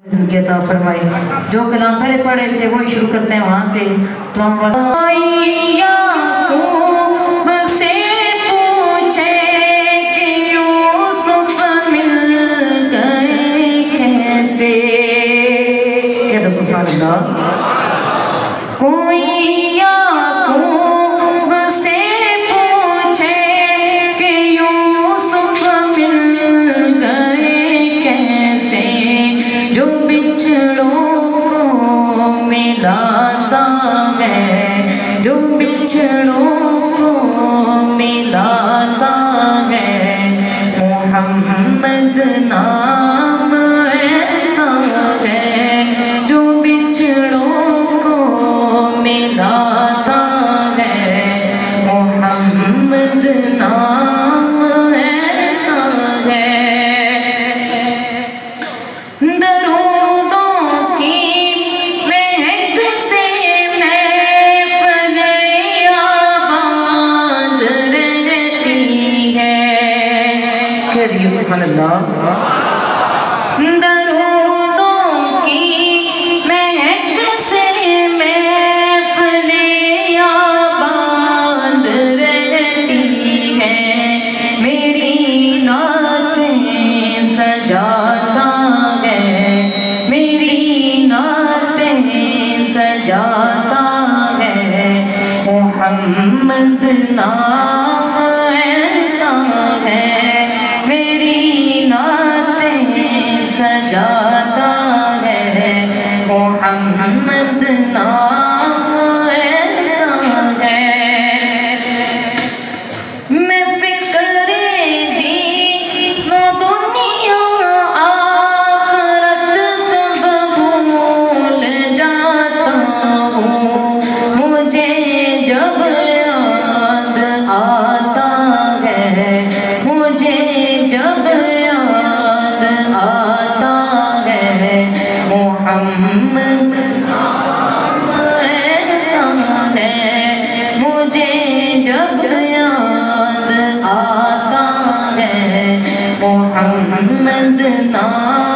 जिंदगी अता फरमाए। जो कलाम पहले पढ़े थे वो शुरू करते हैं वहाँ से। तो हम से पूछे कि यूसुफ मिल गए कैसे, कह दो सुभान अल्लाह। कोई याकूब से पूछे कि यूसुफ मिल गए कैसे, जो बिछड़ों को मिलाता है, जो बिछड़ों को मिलाता है। मोहम्मद नाम ऐसा है जो बिछड़ों को मिलाता है। मोहम्मद नाम ऐसा है। दरूदों की महक से महफ़िलें आबाद रहती है। मेरी नातें सजाता है, मेरी नातें सजाता है। मोहम्मद नाम ऐसा है मेरी नातें सजाता है। मोहम्मद नाम ऐसा है। मैं फिक्रे दीनो दुनिया आखिरत सब भूल जाता हूँ। मुझे जब याद आता है, मुझे जब याद आता है। मोहम्मद नाम ऐसा है मुझे जब याद आता है। मोहम्मद नाम